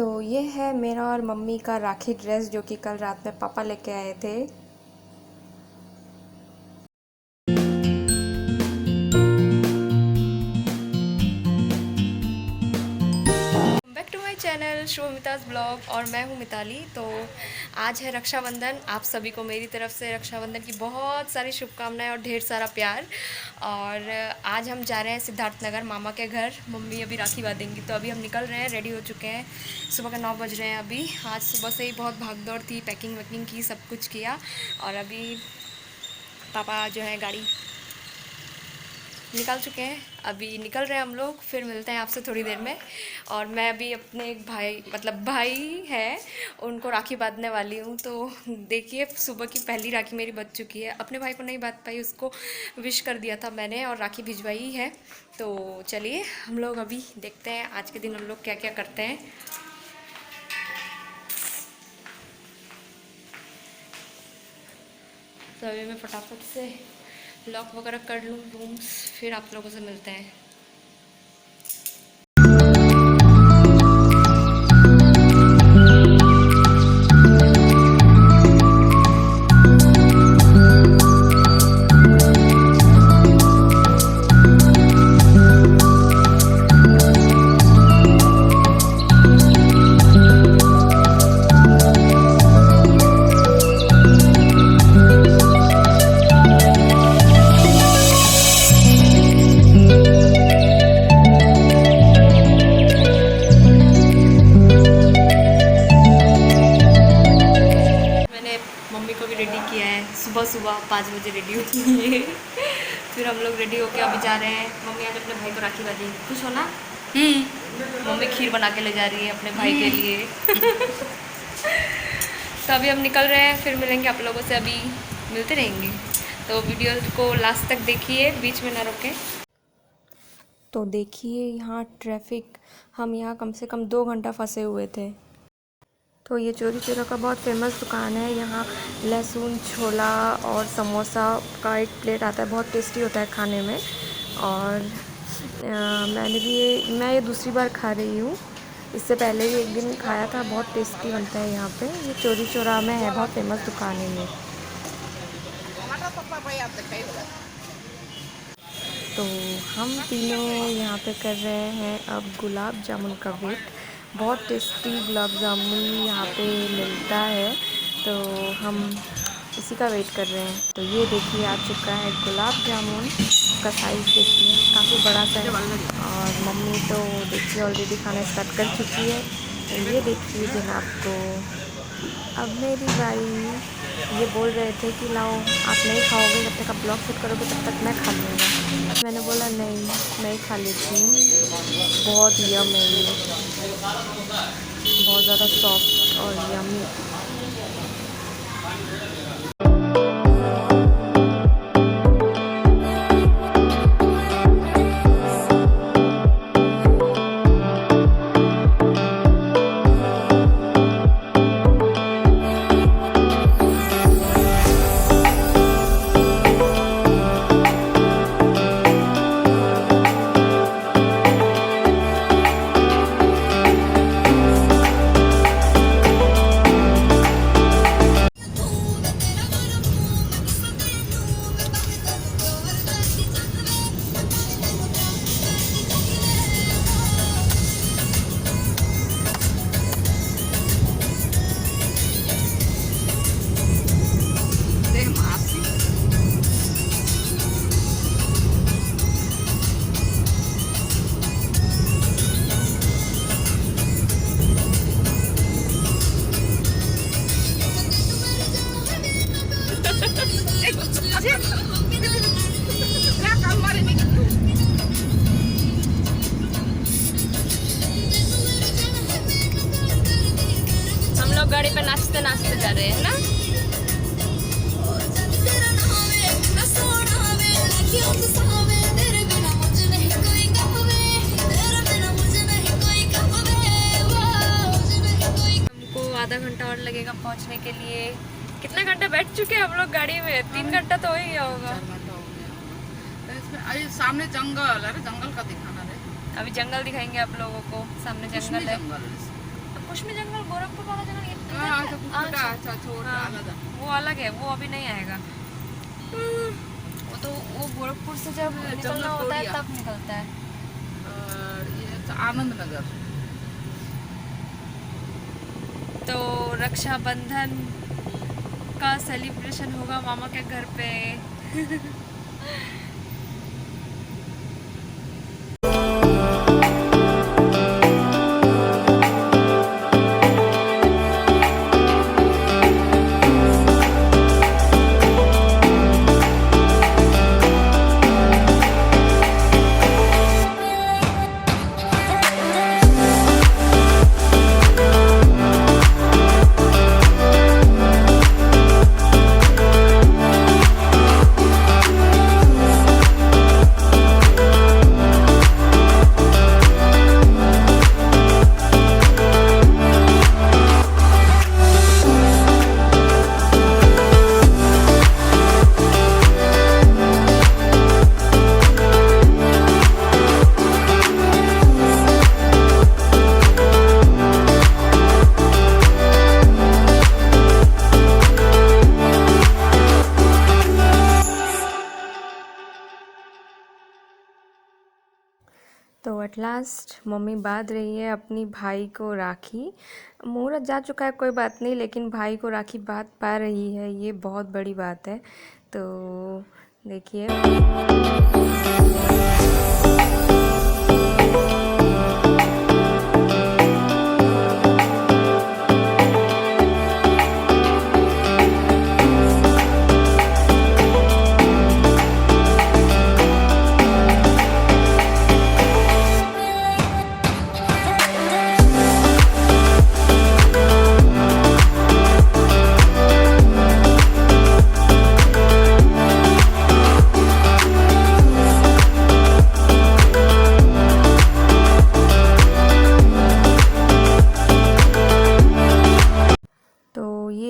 तो ये है मेरा और मम्मी का राखी ड्रेस जो कि कल रात में पापा लेके आए थे। बैक टू माय चैनल शुभमिताज ब्लॉग और मैं हूँ मिताली। तो आज है रक्षाबंधन। आप सभी को मेरी तरफ से रक्षाबंधन की बहुत सारी शुभकामनाएं और ढेर सारा प्यार। और आज हम जा रहे हैं सिद्धार्थनगर मामा के घर। मम्मी अभी राखी बांधेंगी तो अभी हम निकल रहे हैं, रेडी हो चुके हैं। सुबह के 9 बज रहे हैं अभी। आज सुबह से ही बहुत भागदौड़ थी, पैकिंग वैकिंग की, सब कुछ किया। और अभी पापा जो है गाड़ी निकाल चुके हैं, अभी निकल रहे हैं हम लोग। फिर मिलते हैं आपसे थोड़ी देर में। और मैं अभी अपने एक भाई, मतलब भाई है, उनको राखी बांधने वाली हूँ। तो देखिए सुबह की पहली राखी मेरी बज चुकी है। अपने भाई को नहीं बांध पाई, उसको विश कर दिया था मैंने और राखी भिजवाई है। तो चलिए हम लोग अभी देखते हैं आज के दिन हम लोग क्या क्या करते हैं। तो अभी मैं फटाफट से लॉक वगैरह कर लूँ रूम्स, फिर आप लोगों से मिलते हैं। सुबह सुबह 5 बजे रेडी होती है। फिर हम लोग रेडी होके अभी जा रहे हैं। मम्मी आज अपने भाई को राखी बांधेगी, खुश हो ना? मम्मी खीर बना के ले जा रही है अपने भाई के लिए। तो अभी हम निकल रहे हैं, फिर मिलेंगे आप लोगों से, अभी मिलते रहेंगे। तो वीडियो को लास्ट तक देखिए, बीच में ना रोकें। तो देखिए यहाँ ट्रैफिक, हम यहाँ कम से कम 2 घंटा फंसे हुए थे। तो ये चोरी चोरा का बहुत फेमस दुकान है। यहाँ लहसुन छोला और समोसा का एक प्लेट आता है, बहुत टेस्टी होता है खाने में। और मैं ये दूसरी बार खा रही हूँ। इससे पहले भी एक दिन खाया था, बहुत टेस्टी बनता है यहाँ पे। ये चोरी चोरा में है, बहुत फेमस दुकान है ये। तो हम तीनों यहाँ पे कर रहे हैं अब गुलाब जामुन का वेट। बहुत टेस्टी गुलाब जामुन यहाँ पे मिलता है, तो हम इसी का वेट कर रहे हैं। तो ये देखिए आ चुका है गुलाब जामुन, उसका साइज़ देखिए काफ़ी बड़ा सा है। और मम्मी तो देखिए ऑलरेडी खाना स्टार्ट कर चुकी है। तो ये देखिए जनाब को अब मेरी बारी। ये बोल रहे थे कि लाओ आप नहीं खाओगे, जब तक आप ब्लॉग शूट करोगे तब तक मैं खा लूँगा। मैंने बोला नहीं, मैं ही खा लेती हूँ। बहुत यम है ये, बहुत ज़्यादा सॉफ्ट और यमी। हम लोग गाड़ी पे नाचते नाचते जा रहे हैं ना। हमको आधा घंटा और लगेगा पहुंचने के लिए। कितना घंटा बैठ चुके हैं हम लोग गाड़ी में? 3 घंटा तो हो ही गया होगा। अरे सामने जंगल, अरे जंगल का दिखाना है। अभी जंगल दिखाएंगे आप लोगों को, सामने जंगल है। कुश्मी जंगल गोरखपुर वाला जंगल अच्छा छोटा आलादा वो अलग है, वो अभी नहीं आएगा। वो तो वो गोरखपुर से जब निकलना होता है तब निकलता है। और ये तो आनंद नगर। तो रक्षाबंधन का सेलिब्रेशन होगा मामा के घर पे। तो एट लास्ट मम्मी बांध रही है अपनी भाई को राखी। मुहूर्त जा चुका है, कोई बात नहीं, लेकिन भाई को राखी बांध पा रही है, ये बहुत बड़ी बात है। तो देखिए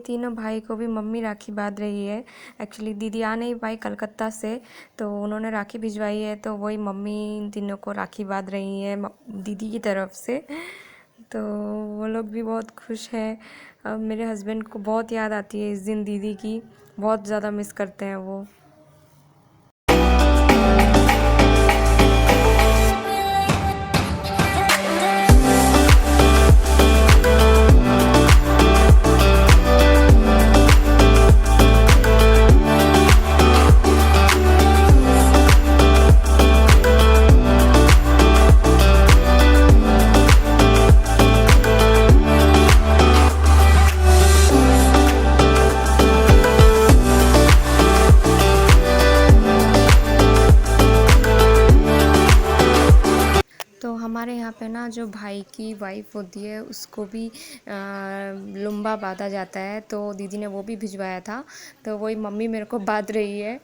तीनों भाई को भी मम्मी राखी बांध रही है। एक्चुअली दीदी आ नहीं पाई कलकत्ता से, तो उन्होंने राखी भिजवाई है, तो वही मम्मी इन तीनों को राखी बांध रही है दीदी की तरफ से। तो वो लोग भी बहुत खुश हैं। अब मेरे हस्बैंड को बहुत याद आती है इस दिन दीदी की, बहुत ज़्यादा मिस करते हैं वो। हमारे यहाँ पे ना जो भाई की वाइफ होती है उसको भी लुम्बा बांधा जाता है, तो दीदी ने वो भी भिजवाया था, तो वही मम्मी मेरे को बांध रही है।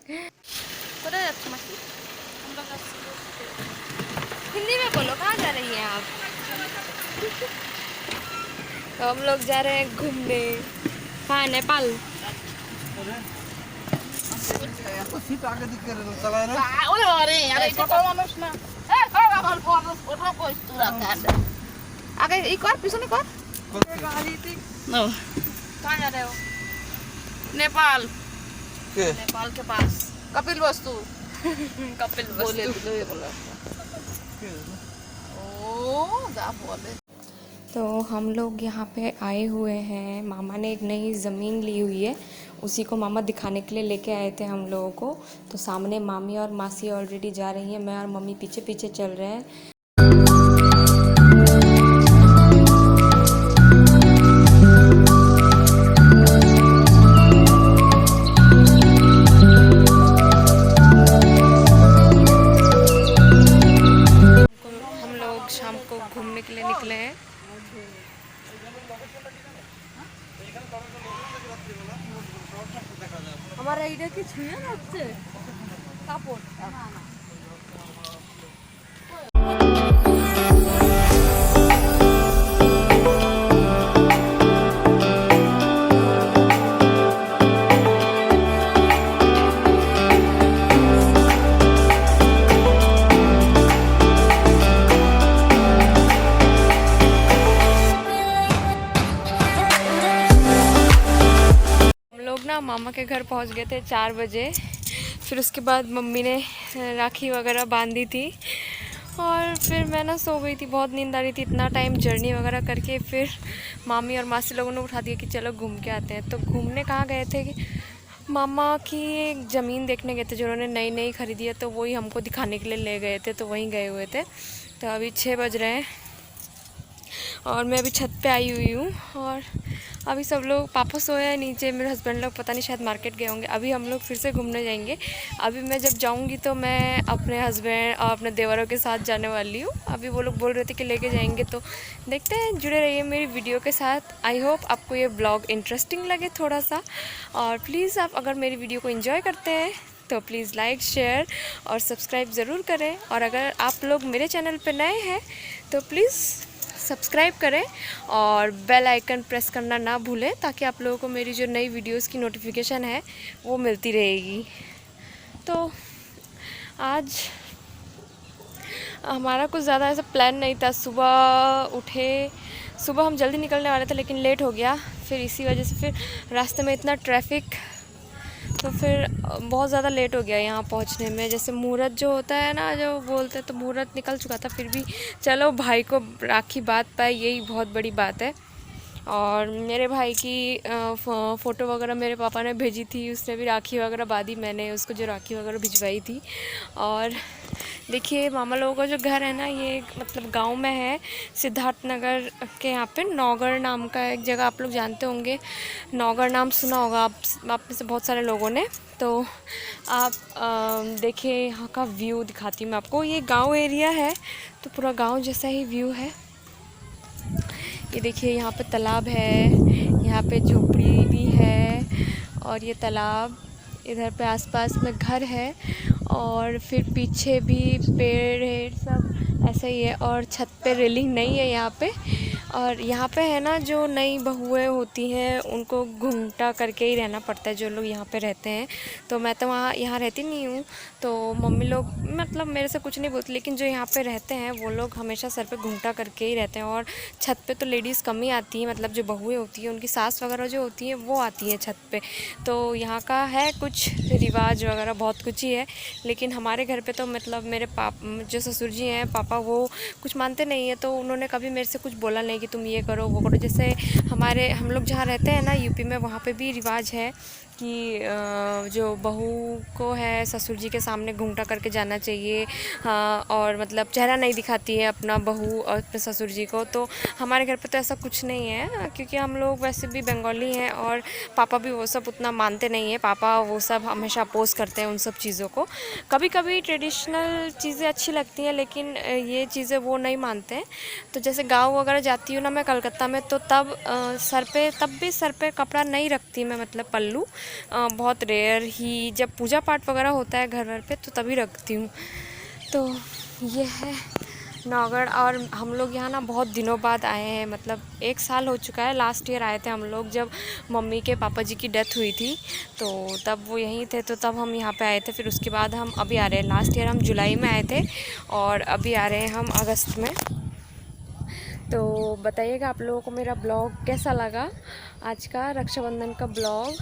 हिंदी में बोलो, कहाँ जा रही हैं आप? तो हम लोग जा रहे हैं घूमने। कहाँ? नेपाल। आगे एक और पीछे एक और। कहाँ जा रहे हो? नेपाल। नेपाल के पास कपिल वस्तु। कपिल वस्तु। तो हम लोग यहाँ पे आए हुए हैं, मामा ने एक नई ज़मीन ली हुई है, उसी को मामा दिखाने के लिए लेके आए थे हम लोगों को। तो सामने मामी और मासी ऑलरेडी जा रही हैं, मैं और मम्मी पीछे पीछे चल रहे हैं। हम लोग शाम को घूमने के लिए निकले हैं। हमारा इधर की छुए ना आपसे कापोट। ना मामा के घर पहुंच गए थे 4 बजे। फिर उसके बाद मम्मी ने राखी वगैरह बांधी थी और फिर मैं ना सो गई थी, बहुत नींद आ रही थी। इतना टाइम जर्नी वगैरह करके फिर मामी और मासी लोगों ने उठा दिया कि चलो घूम के आते हैं। तो घूमने कहाँ गए थे कि मामा की एक ज़मीन देखने गए थे जो उन्होंने नई नई खरीदी है, तो वही हमको दिखाने के लिए ले गए थे, तो वहीं गए हुए थे। तो अभी 6 बज रहे हैं और मैं अभी छत पे आई हुई हूँ और अभी सब लोग, पापा सोए हैं नीचे, मेरे हस्बैंड लोग पता नहीं शायद मार्केट गए होंगे। अभी हम लोग फिर से घूमने जाएंगे। अभी मैं जब जाऊंगी तो मैं अपने हस्बैंड और अपने देवरों के साथ जाने वाली हूँ। अभी वो लोग बोल रहे थे कि लेके जाएंगे, तो देखते हैं। जुड़े रहिए मेरी वीडियो के साथ। आई होप आपको ये ब्लॉग इंटरेस्टिंग लगे थोड़ा सा। और प्लीज़ आप अगर मेरी वीडियो को एंजॉय करते हैं तो प्लीज़ लाइक, शेयर और सब्सक्राइब ज़रूर करें। और अगर आप लोग मेरे चैनल पर नए हैं तो प्लीज़ सब्सक्राइब करें और बेल आइकन प्रेस करना ना भूलें, ताकि आप लोगों को मेरी जो नई वीडियोस की नोटिफिकेशन है वो मिलती रहेगी। तो आज हमारा कुछ ज़्यादा ऐसा प्लान नहीं था। सुबह हम जल्दी निकलने वाले थे लेकिन लेट हो गया। फिर इसी वजह से फिर रास्ते में इतना ट्रैफिक, तो फिर बहुत ज़्यादा लेट हो गया यहाँ पहुँचने में। जैसे मुहूर्त जो होता है ना, जो बोलते हैं, तो मुहूर्त निकल चुका था। फिर भी चलो भाई को राखी बांध पाए, यही बहुत बड़ी बात है। और मेरे भाई की फ़ोटो वगैरह मेरे पापा ने भेजी थी, उसने भी राखी वगैरह बांधी, मैंने उसको जो राखी वगैरह भिजवाई थी। और देखिए मामा लोगों का जो घर है ना, ये मतलब गांव में है, सिद्धार्थ नगर के यहाँ पे नौगढ़ नाम का एक जगह, आप लोग जानते होंगे। नौगढ़ नाम सुना होगा आप में से बहुत सारे लोगों ने। तो आप देखिए यहाँ का व्यू दिखाती हूँ मैं आपको। ये गांव एरिया है तो पूरा गांव जैसा ही व्यू है। ये देखिए यहाँ पे तालाब है, यहाँ पे झोपड़ी भी है और ये तालाब, इधर पे आसपास में घर है और फिर पीछे भी पेड़ है, सब ऐसा ही है। और छत पे रेलिंग नहीं है यहाँ पे। और यहाँ पे है ना, जो नई बहुएं होती हैं उनको घूमटा करके ही रहना पड़ता है, जो लोग यहाँ पे रहते हैं। तो मैं तो यहाँ रहती नहीं हूँ, तो मम्मी लोग मतलब मेरे से कुछ नहीं बोलती, लेकिन जो यहाँ पे रहते हैं वो लोग हमेशा सर पे घूमटा करके ही रहते हैं। और छत पे तो लेडीज़ कम ही आती हैं, मतलब जो बहुएं होती हैं उनकी सास वगैरह जो होती हैं वो आती हैं छत पे। तो यहाँ का है कुछ रिवाज वगैरह बहुत कुछ ही है। लेकिन हमारे घर पे तो मतलब मेरे जो ससुर जी हैं, पापा, वो कुछ मानते नहीं है, तो उन्होंने कभी मेरे से कुछ बोला नहीं कि तुम ये करो वो करो। जैसे हम लोग जहाँ रहते हैं ना यूपी में, वहाँ पे भी रिवाज है कि जो बहू को है ससुर जी के सामने घूंघटा करके जाना चाहिए। और मतलब चेहरा नहीं दिखाती है अपना बहू और अपने ससुर जी को। तो हमारे घर पे तो ऐसा कुछ नहीं है, क्योंकि हम लोग वैसे भी बंगाली हैं और पापा भी वो सब उतना मानते नहीं है। पापा वो सब हमेशा अपोज करते हैं उन सब चीज़ों को। कभी कभी ट्रेडिशनल चीज़ें अच्छी लगती हैं, लेकिन ये चीज़ें वो नहीं मानते हैं। तो जैसे गाँव वगैरह जाती हूँ ना मैं कलकत्ता में, तो तब सर पे कपड़ा नहीं रखती मैं, मतलब पल्लू बहुत रेयर ही, जब पूजा पाठ वगैरह होता है घर पे तो तभी रखती हूँ। तो ये है नौगढ़। और हम लोग यहाँ ना बहुत दिनों बाद आए हैं, मतलब 1 साल हो चुका है। लास्ट ईयर आए थे हम लोग, जब मम्मी के पापा जी की डेथ हुई थी, तो तब वो यहीं थे, तो तब हम यहाँ पे आए थे। फिर उसके बाद हम अभी आ रहे हैं। लास्ट ईयर हम जुलाई में आए थे और अभी आ रहे हैं हम अगस्त में। तो बताइएगा आप लोगों को मेरा ब्लॉग कैसा लगा, आज का रक्षाबंधन का ब्लॉग।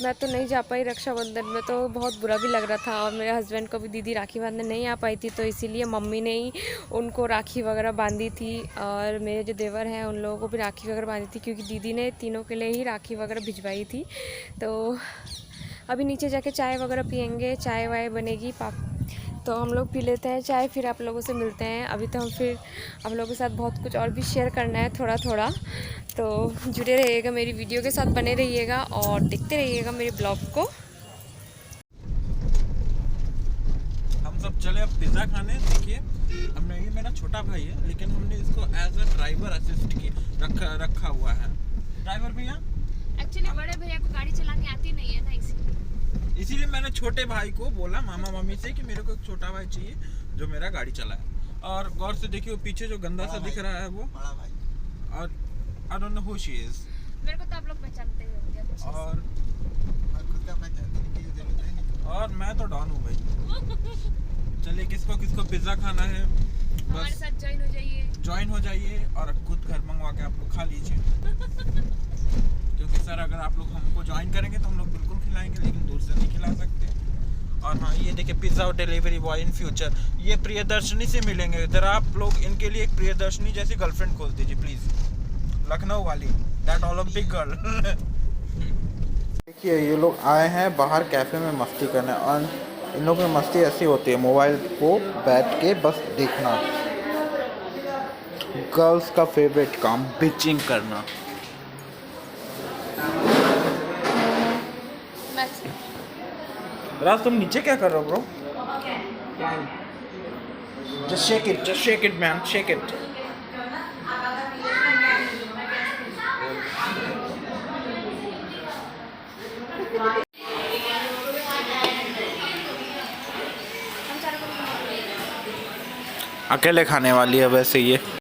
मैं तो नहीं जा पाई रक्षाबंधन में, तो बहुत बुरा भी लग रहा था। और मेरे हस्बैंड को भी दीदी राखी बांधने नहीं आ पाई थी, तो इसीलिए मम्मी ने ही उनको राखी वगैरह बांधी थी। और मेरे जो देवर हैं उन लोगों को भी राखी वगैरह बांधी थी, क्योंकि दीदी ने तीनों के लिए ही राखी वगैरह भिजवाई थी। तो अभी नीचे जाके चाय वगैरह पियेंगे, चाय वाय बनेगी, तो हम लोग पी लेते हैं चाय, फिर आप लोगों से मिलते हैं। अभी तो हम फिर आप लोगों के साथ बहुत कुछ और भी शेयर करना है थोड़ा थोड़ा। तो जुड़े रहिएगा मेरी वीडियो के साथ, बने रहिएगा और देखते रहिएगा मेरे ब्लॉग को। हम सब चले अब पिज़्ज़ा खाने। देखिए हमने, ये मेरा छोटा भाई है, लेकिन हमने इसको एज अ ड्राइवर असिस्ट की रखा हुआ है। ड्राइवर भैया, एक्चुअली बड़े भैया को गाड़ी चलानी आती नहीं है ना, इसीलिए मैंने छोटे भाई को बोला मामा मम्मी से कि मेरे को एक छोटा भाई चाहिए जो मेरा गाड़ी चलाए। और गौर से देखिए वो पीछे जो गंदा सा दिख रहा है वो बड़ा भाई, और I don't know who she is. मेरे को तो आप लोग पहचानते ही होंगे। और खुद का पहचानने की जरूरत है, और मैं तो डॉन हूँ भाई। चलिए किसको किसको पिज्जा खाना है हमारे साथ ज्वाइन हो जाइए और खुद घर मंगवा के आप लोग खा लीजिए। क्योंकि सर अगर आप लोग हमको ज्वाइन करेंगे तो हम लोग खिलाएंगे, लेकिन दूर से नहीं खिला सकते। और हाँ, ये देखिए पिज़्ज़ा और डिलीवरी बॉय इन फ्यूचर ये प्रियदर्शनी से मिलेंगे। इधर आप लोग इनके लिए एक प्रियदर्शनी जैसी गर्लफ्रेंड खोल दीजिए प्लीज़, लखनऊ वाली, दैट ओलंपिक गर्ल। देखिए ये लोग आए हैं बाहर कैफ़े में मस्ती करने, और इन लोगों की मस्ती ऐसी होती है, मोबाइल को बैठ के बस देखना। गर्ल्स का फेवरेट काम बिचिंग करना। राज तुम नीचे क्या कर रहे हो bro? Just shake it man, shake it. अकेले खाने वाली है वैसे ये।